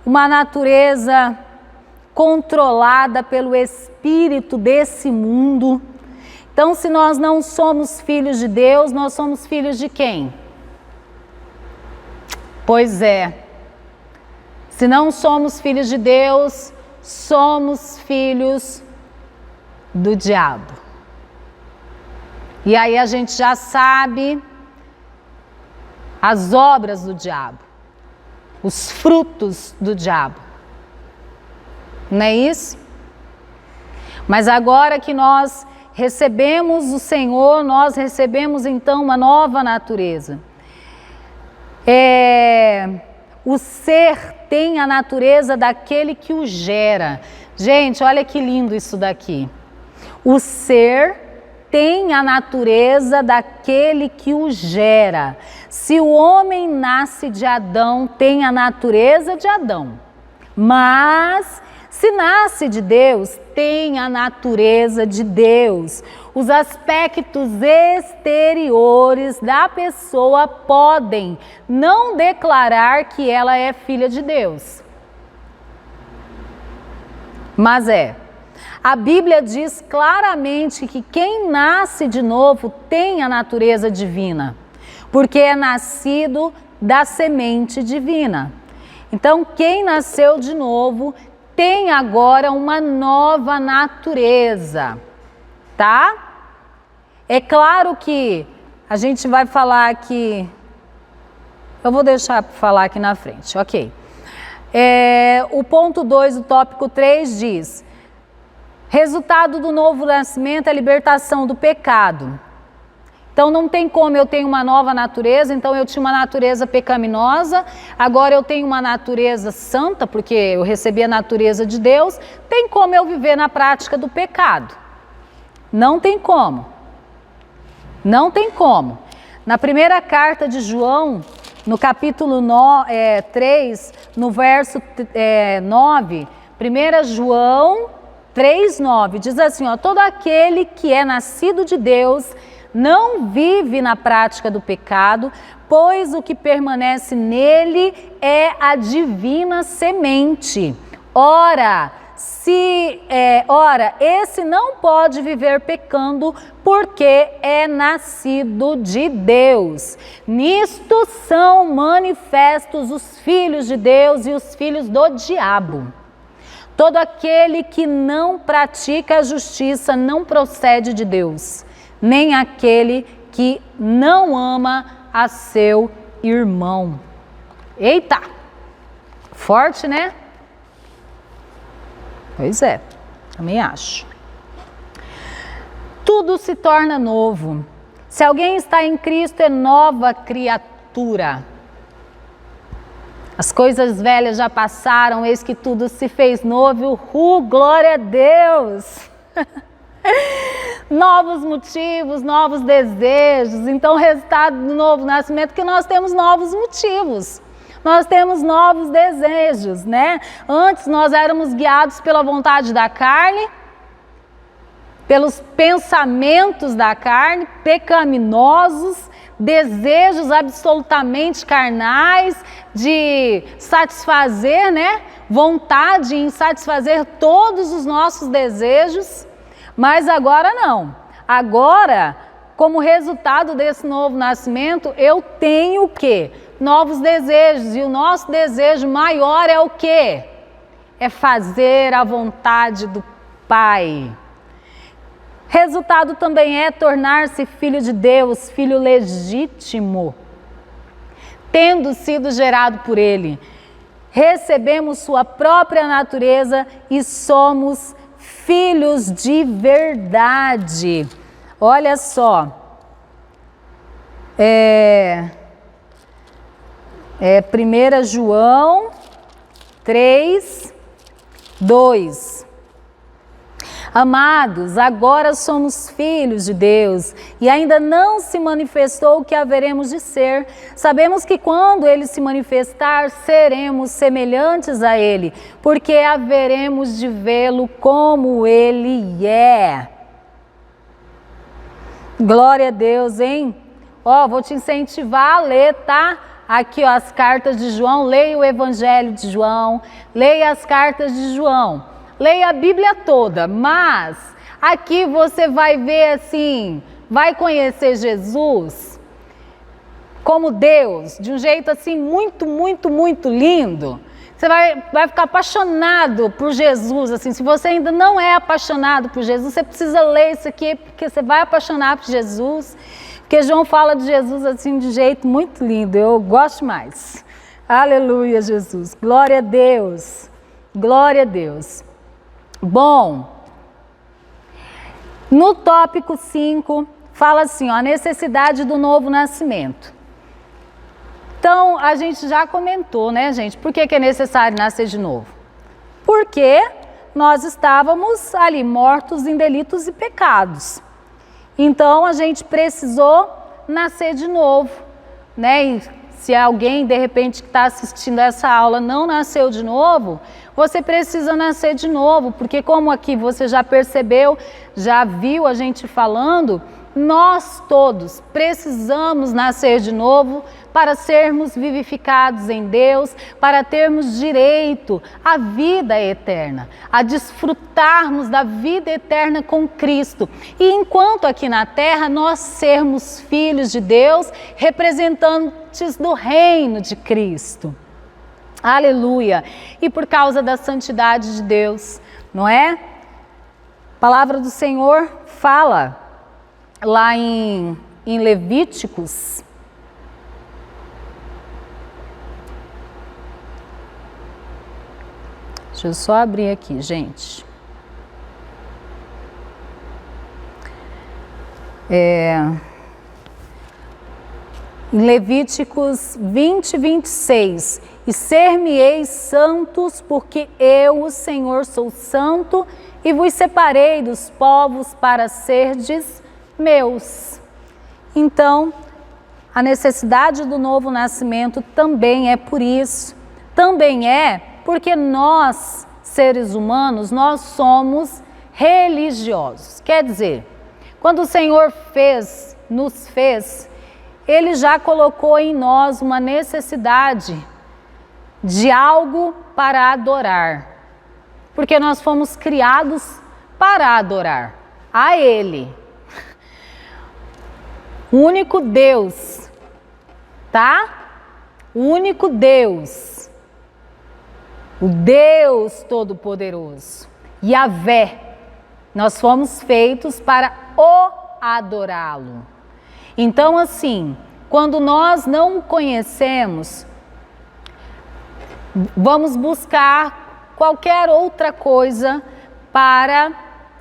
uma natureza controlada pelo espírito desse mundo. Então, se nós não somos filhos de Deus, nós somos filhos de quem? Pois é. Se não somos filhos de Deus, somos filhos do diabo. E aí a gente já sabe as obras do diabo, os frutos do diabo. Não é isso? Mas agora que nós recebemos o Senhor, nós recebemos então uma nova natureza. O ser tem a natureza daquele que o gera. Gente, olha que lindo isso daqui. O ser tem a natureza daquele que o gera. Se o homem nasce de Adão, tem a natureza de Adão. Mas se nasce de Deus, tem a natureza de Deus. Os aspectos exteriores da pessoa podem não declarar que ela é filha de Deus. Mas a Bíblia diz claramente que quem nasce de novo tem a natureza divina, porque é nascido da semente divina. Então, quem nasceu de novo tem agora uma nova natureza, tá? É claro que a gente vai falar aqui, eu vou deixar para falar aqui na frente, ok. O ponto 2 do tópico 3 diz: resultado do novo nascimento é a libertação do pecado. Então não tem como eu tenho uma nova natureza, então eu tinha uma natureza pecaminosa, agora eu tenho uma natureza santa, porque eu recebi a natureza de Deus, tem como eu viver na prática do pecado? Não tem como. Não tem como. Na primeira carta de João, no capítulo 3, no verso 9, 1 João 3,9, diz assim, ó, todo aquele que é nascido de Deus não vive na prática do pecado, pois o que permanece nele é a divina semente. Ora, esse não pode viver pecando, porque é nascido de Deus. Nisto são manifestos os filhos de Deus e os filhos do diabo. Todo aquele que não pratica a justiça não procede de Deus, nem aquele que não ama a seu irmão. Eita! Forte, né? Pois é, também acho. Tudo se torna novo. Se alguém está em Cristo, é nova criatura. As coisas velhas já passaram, eis que tudo se fez novo. Glória a Deus! Novos motivos, novos desejos. Então, o resultado do novo nascimento é que nós temos novos motivos. Nós temos novos desejos, né? Antes nós éramos guiados pela vontade da carne, pelos pensamentos da carne, pecaminosos, desejos absolutamente carnais, de satisfazer, né? Vontade em satisfazer todos os nossos desejos, mas agora não. Agora, como resultado desse novo nascimento, eu tenho o quê? Novos desejos, e o nosso desejo maior é o quê? É fazer a vontade do Pai. Resultado também é tornar-se filho de Deus, filho legítimo, tendo sido gerado por Ele. Recebemos sua própria natureza e somos filhos de verdade. Olha só, 1 João 3, 2. Amados, agora somos filhos de Deus e ainda não se manifestou o que haveremos de ser. Sabemos que quando Ele se manifestar, seremos semelhantes a Ele, porque haveremos de vê-lo como Ele é. Glória a Deus, hein? Vou te incentivar a ler, tá? Aqui, as cartas de João, leia o Evangelho de João, leia as cartas de João. Leia a Bíblia toda, mas aqui você vai ver assim, vai conhecer Jesus como Deus, de um jeito assim muito, muito, muito lindo. Você vai ficar apaixonado por Jesus, assim. Se você ainda não é apaixonado por Jesus, você precisa ler isso aqui, porque você vai apaixonar por Jesus. Porque João fala de Jesus assim de um jeito muito lindo, eu gosto mais. Aleluia, Jesus, glória a Deus, glória a Deus. Bom, no tópico 5, fala assim, a necessidade do novo nascimento. Então, a gente já comentou, né, gente? Por que é necessário nascer de novo? Porque nós estávamos ali mortos em delitos e pecados. Então, a gente precisou nascer de novo, né? E se alguém, de repente, que está assistindo essa aula não nasceu de novo, você precisa nascer de novo, porque como aqui você já percebeu, já viu a gente falando, nós todos precisamos nascer de novo para sermos vivificados em Deus, para termos direito à vida eterna, a desfrutarmos da vida eterna com Cristo. E enquanto aqui na terra nós sermos filhos de Deus, representantes do reino de Cristo. Aleluia! E por causa da santidade de Deus, não é? A palavra do Senhor fala lá em Levíticos, deixa eu só abrir aqui, gente. Em Levíticos 20, 26, e ser-me-eis santos, porque eu, o Senhor, sou santo, e vos separei dos povos para serdes meus. Então, a necessidade do novo nascimento também é por isso. Também é porque nós, seres humanos, nós somos religiosos. Quer dizer, quando o Senhor nos fez, Ele já colocou em nós uma necessidade de algo para adorar. Porque nós fomos criados para adorar a Ele. O único Deus, tá? O único Deus. O Deus Todo-Poderoso. Yahvé. Nós fomos feitos para o adorá-lo. Então, assim, quando nós não o conhecemos, vamos buscar qualquer outra coisa para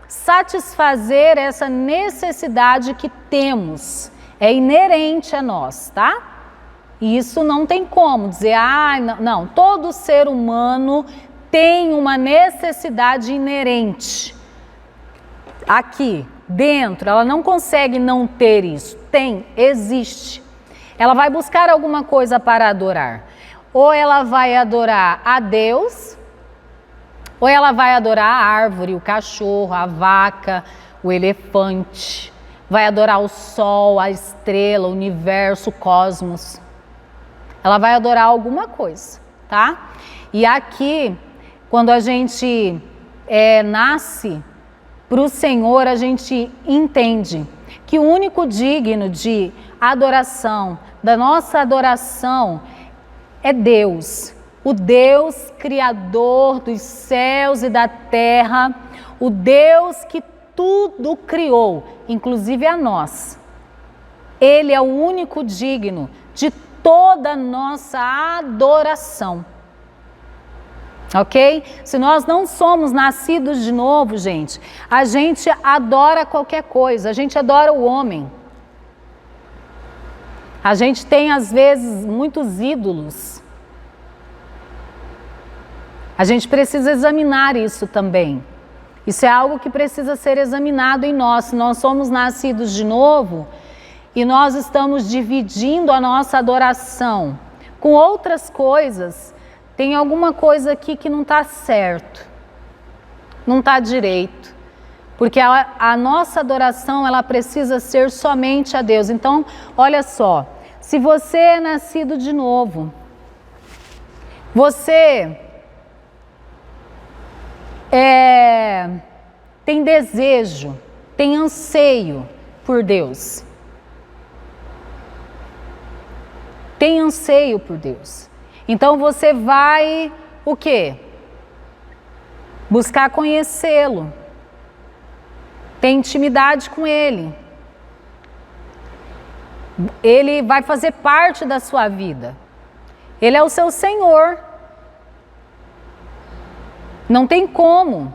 satisfazer essa necessidade que temos. É inerente a nós, tá? E isso não tem como dizer, não, todo ser humano tem uma necessidade inerente. Aqui, dentro, ela não consegue não ter isso. Tem, existe. Ela vai buscar alguma coisa para adorar. Ou ela vai adorar a Deus, ou ela vai adorar a árvore, o cachorro, a vaca, o elefante. Vai adorar o sol, a estrela, o universo, o cosmos. Ela vai adorar alguma coisa, tá? E aqui, quando a gente nasce para o Senhor, a gente entende que o único digno de adoração, da nossa adoração, é Deus. O Deus criador dos céus e da terra, o Deus que tudo criou, inclusive a nós. Ele é o único digno de toda a nossa adoração. Ok? Se nós não somos nascidos de novo, gente, a gente adora qualquer coisa, a gente adora o homem. A gente tem, às vezes, muitos ídolos. A gente precisa examinar isso também. Isso é algo que precisa ser examinado em nós. Se nós somos nascidos de novo e nós estamos dividindo a nossa adoração com outras coisas, tem alguma coisa aqui que não está certo, não está direito. Porque a nossa adoração, ela precisa ser somente a Deus. Então, olha só, se você é nascido de novo, você tem desejo, tem anseio por Deus. Tem anseio por Deus. Então você vai, o quê? Buscar conhecê-lo. Ter intimidade com Ele. Ele vai fazer parte da sua vida. Ele é o seu Senhor. Não tem como.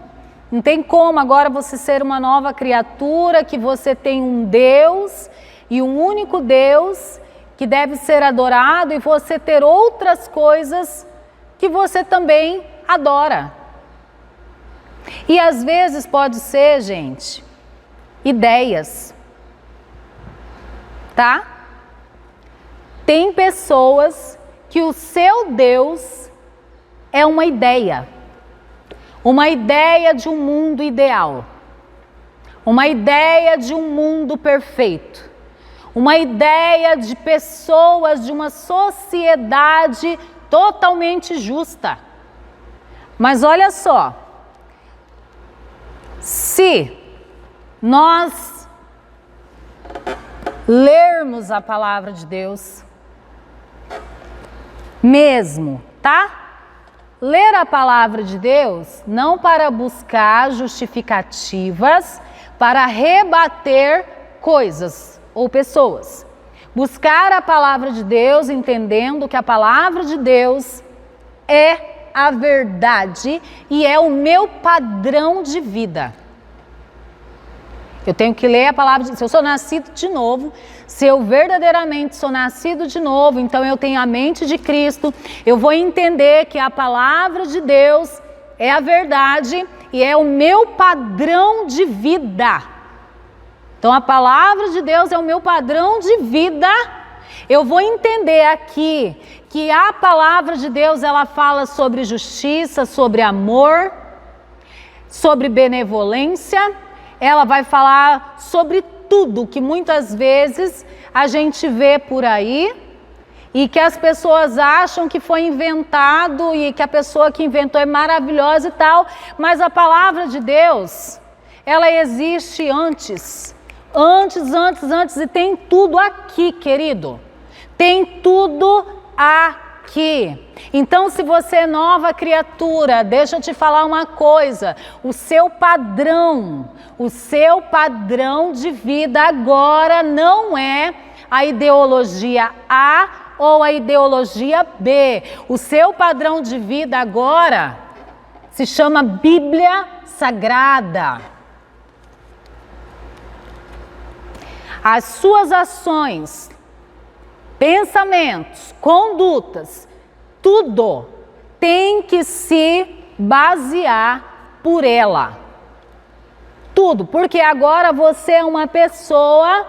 Não tem como agora você ser uma nova criatura, que você tem um Deus e um único Deus que deve ser adorado, e você ter outras coisas que você também adora. E às vezes pode ser, gente, ideias, tá? Tem pessoas que o seu Deus é uma ideia de um mundo ideal, uma ideia de um mundo perfeito, uma ideia de pessoas, de uma sociedade totalmente justa. Mas olha só, se nós lermos a palavra de Deus, mesmo, tá? Ler a palavra de Deus não para buscar justificativas, para rebater coisas ou pessoas. Buscar a palavra de Deus entendendo que a palavra de Deus é a verdade e é o meu padrão de vida. Eu tenho que ler a palavra de Deus. Se eu sou nascido de novo, se eu verdadeiramente sou nascido de novo, então eu tenho a mente de Cristo, eu vou entender que a palavra de Deus é a verdade e é o meu padrão de vida. Então a palavra de Deus é o meu padrão de vida. Eu vou entender aqui que a palavra de Deus, ela fala sobre justiça, sobre amor, sobre benevolência. Ela vai falar sobre tudo que muitas vezes a gente vê por aí e que as pessoas acham que foi inventado e que a pessoa que inventou é maravilhosa e tal, mas a palavra de Deus, ela existe antes, e tem tudo aqui, querido. Tem tudo aqui. Então, se você é nova criatura, deixa eu te falar uma coisa, o seu padrão de vida agora não é a ideologia A ou a ideologia B. O seu padrão de vida agora se chama Bíblia Sagrada. As suas ações, pensamentos, condutas, tudo tem que se basear por ela. Tudo, porque agora você é uma pessoa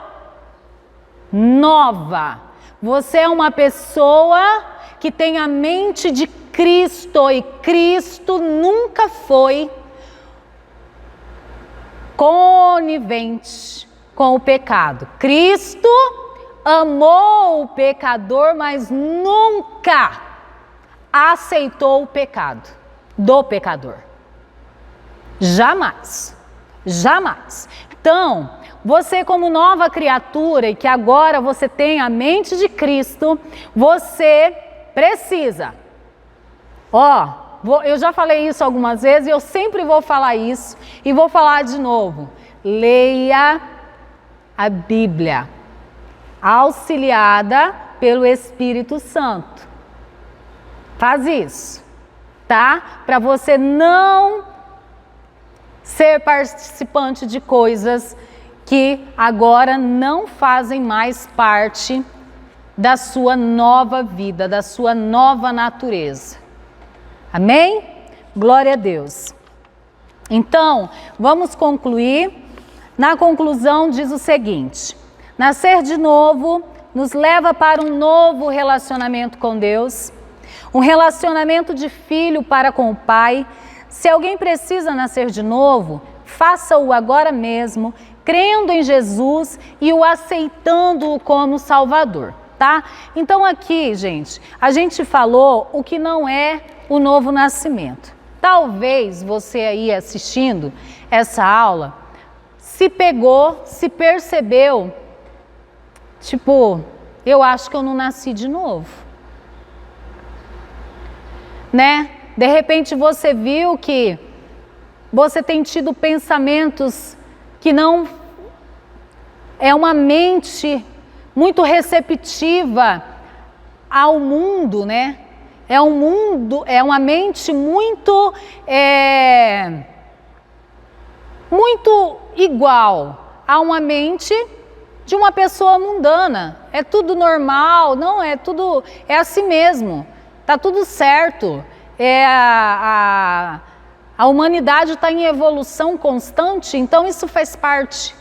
nova. Você é uma pessoa que tem a mente de Cristo e Cristo nunca foi conivente com o pecado. Cristo amou o pecador, mas nunca aceitou o pecado do pecador. Jamais. Jamais. Então, você como nova criatura e que agora você tem a mente de Cristo, você precisa. Eu já falei isso algumas vezes e eu sempre vou falar isso e vou falar de novo. Leia a Bíblia, auxiliada pelo Espírito Santo. Faz isso, tá? Para você não ser participante de coisas que agora não fazem mais parte da sua nova vida, da sua nova natureza. Amém? Glória a Deus. Então, vamos concluir. Na conclusão diz o seguinte: nascer de novo nos leva para um novo relacionamento com Deus, um relacionamento de filho para com o Pai. Se alguém precisa nascer de novo, faça-o agora mesmo, crendo em Jesus e o aceitando-o como Salvador, tá? Então aqui, gente, a gente falou o que não é o novo nascimento. Talvez você aí assistindo essa aula se pegou, se percebeu, tipo, eu acho que eu não nasci de novo, né? De repente você viu que você tem tido pensamentos que não é uma mente muito receptiva ao mundo, né? É um mundo, é uma mente muito igual a uma mente de uma pessoa mundana. É tudo normal, não, é tudo, é assim mesmo, tá tudo certo. A humanidade está em evolução constante, então isso faz parte.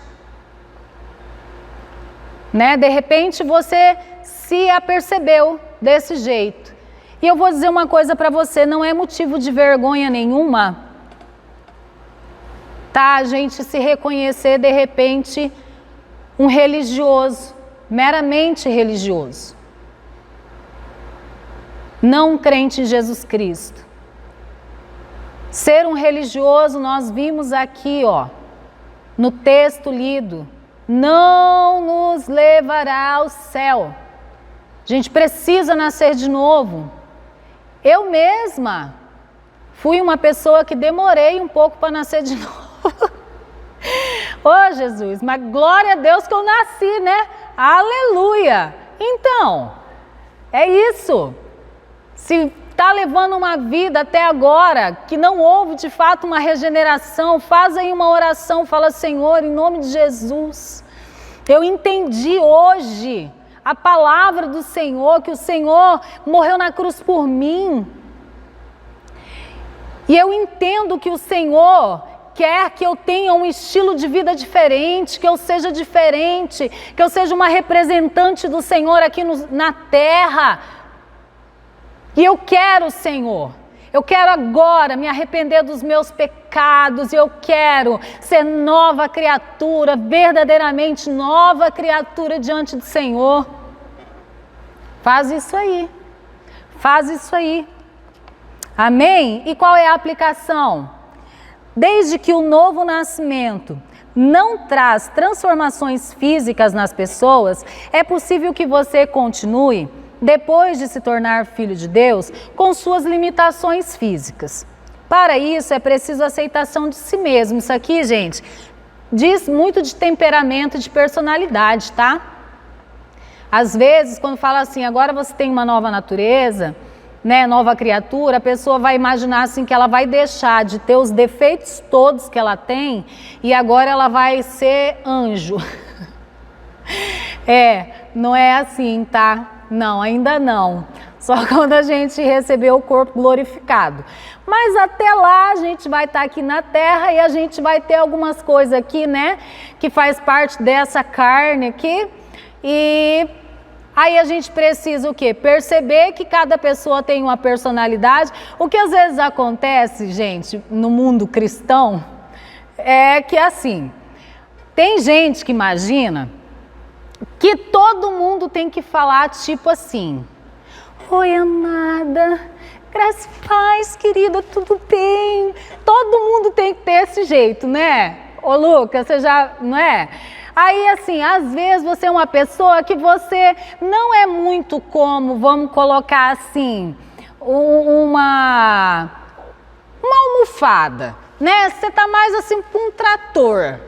Né? De repente você se apercebeu desse jeito. E eu vou dizer uma coisa para você, não é motivo de vergonha nenhuma, tá? A gente se reconhecer de repente um religioso, meramente religioso. Não um crente em Jesus Cristo. Ser um religioso, nós vimos aqui, no texto lido, não nos levará ao céu. A gente precisa nascer de novo. Eu mesma fui uma pessoa que demorei um pouco para nascer de novo. Ô Jesus, mas glória a Deus que eu nasci, né? Aleluia! Então, é isso. Se está levando uma vida até agora que não houve de fato uma regeneração, faz aí uma oração, fala: Senhor, em nome de Jesus, eu entendi hoje a palavra do Senhor, que o Senhor morreu na cruz por mim. E eu entendo que o Senhor quer que eu tenha um estilo de vida diferente, que eu seja diferente, que eu seja uma representante do Senhor aqui na terra. E eu quero, Senhor, eu quero agora me arrepender dos meus pecados, eu quero ser nova criatura, verdadeiramente nova criatura diante do Senhor. Faz isso aí, faz isso aí. Amém? E qual é a aplicação? Desde que o novo nascimento não traz transformações físicas nas pessoas, é possível que você continue, depois de se tornar filho de Deus, com suas limitações físicas. Para isso é preciso aceitação de si mesmo. Isso aqui, gente, diz muito de temperamento, de personalidade, tá? Às vezes, quando fala assim, agora você tem uma nova natureza, né, nova criatura, a pessoa vai imaginar assim que ela vai deixar de ter os defeitos todos que ela tem e agora ela vai ser anjo. Não é assim, tá? Não, ainda não. Só quando a gente receber o corpo glorificado. Mas até lá a gente vai estar aqui na terra e a gente vai ter algumas coisas aqui, né? Que faz parte dessa carne aqui. E aí a gente precisa o quê? Perceber que cada pessoa tem uma personalidade. O que às vezes acontece, gente, no mundo cristão, é que assim, tem gente que imagina que todo mundo tem que falar tipo assim: oi, amada, graça e paz, querida, tudo bem? Todo mundo tem que ter esse jeito, né? Ô, Lucas, você já, não é? Aí, assim, às vezes você é uma pessoa que você não é muito como, vamos colocar assim, uma almofada, né? Você tá mais assim com um trator.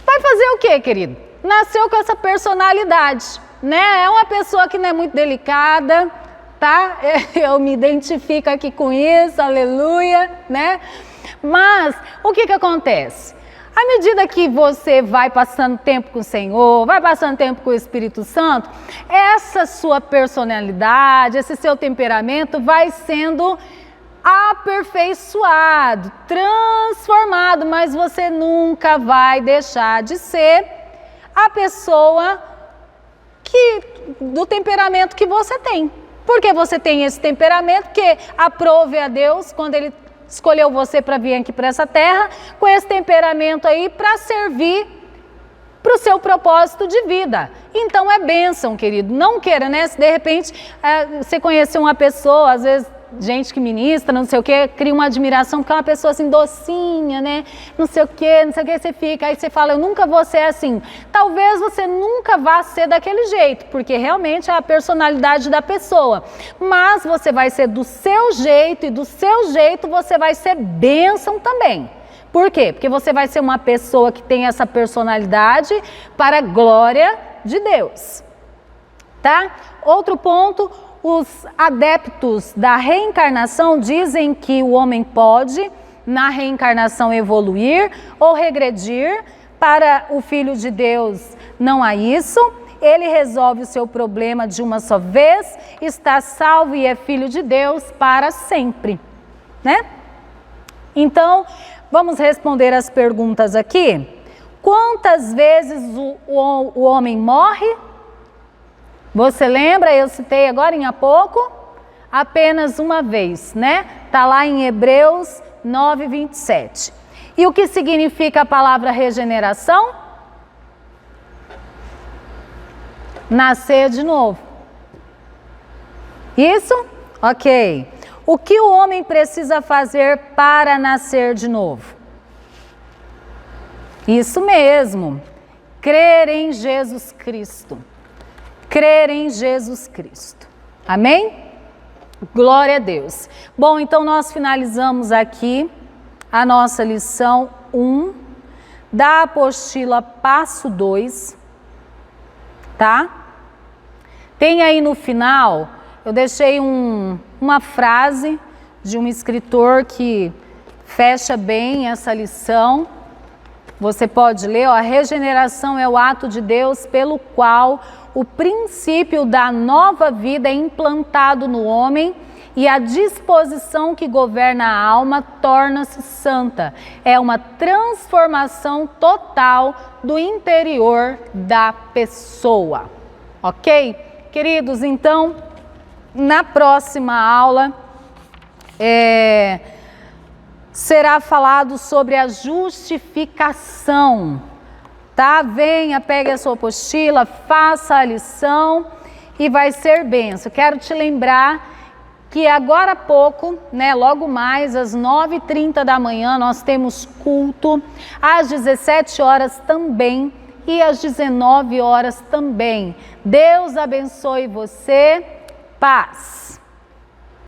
Vai fazer o quê, querido? Nasceu com essa personalidade, né? É uma pessoa que não é muito delicada, tá? Eu me identifico aqui com isso, aleluia, né? Mas o que acontece? À medida que você vai passando tempo com o Senhor, vai passando tempo com o Espírito Santo, essa sua personalidade, esse seu temperamento vai sendo aperfeiçoado, transformado, mas você nunca vai deixar de ser a pessoa do temperamento que você tem. Porque você tem esse temperamento que aprove a Deus quando Ele escolheu você para vir aqui para essa terra, com esse temperamento aí para servir para o seu propósito de vida. Então é bênção, querido. Não queira, né? Se de repente você conhecer uma pessoa, às vezes gente que ministra, não sei o que, cria uma admiração porque é uma pessoa assim docinha, né? Não sei o que, você fica, aí você fala, eu nunca vou ser assim. Talvez você nunca vá ser daquele jeito, porque realmente é a personalidade da pessoa. Mas você vai ser do seu jeito e do seu jeito você vai ser bênção também. Por quê? Porque você vai ser uma pessoa que tem essa personalidade para a glória de Deus. Tá? Outro ponto, os adeptos da reencarnação dizem que o homem pode, na reencarnação, evoluir ou regredir. Para o Filho de Deus não há isso. Ele resolve o seu problema de uma só vez, está salvo e é filho de Deus para sempre, né? Então, vamos responder as perguntas aqui. Quantas vezes o homem morre? Você lembra? Eu citei agora há pouco. Apenas uma vez, né? Está lá em Hebreus 9:27. E o que significa a palavra regeneração? Nascer de novo. Isso? Ok. O que o homem precisa fazer para nascer de novo? Isso mesmo. Crer em Jesus Cristo. Crer em Jesus Cristo. Amém? Glória a Deus. Bom, então nós finalizamos aqui a nossa lição 1 da apostila Passo 2, tá? Tem aí no final, eu deixei uma frase de um escritor que fecha bem essa lição. Você pode ler, ó, a regeneração é o ato de Deus pelo qual o princípio da nova vida é implantado no homem e a disposição que governa a alma torna-se santa. É uma transformação total do interior da pessoa. Ok? Queridos, então, na próxima aula será falado sobre a justificação. Tá? Venha, pegue a sua apostila, faça a lição e vai ser bênção. Quero te lembrar que agora há pouco, né, logo mais às 9h30 da manhã, nós temos culto, às 17 horas também e às 19 horas também. Deus abençoe você. Paz.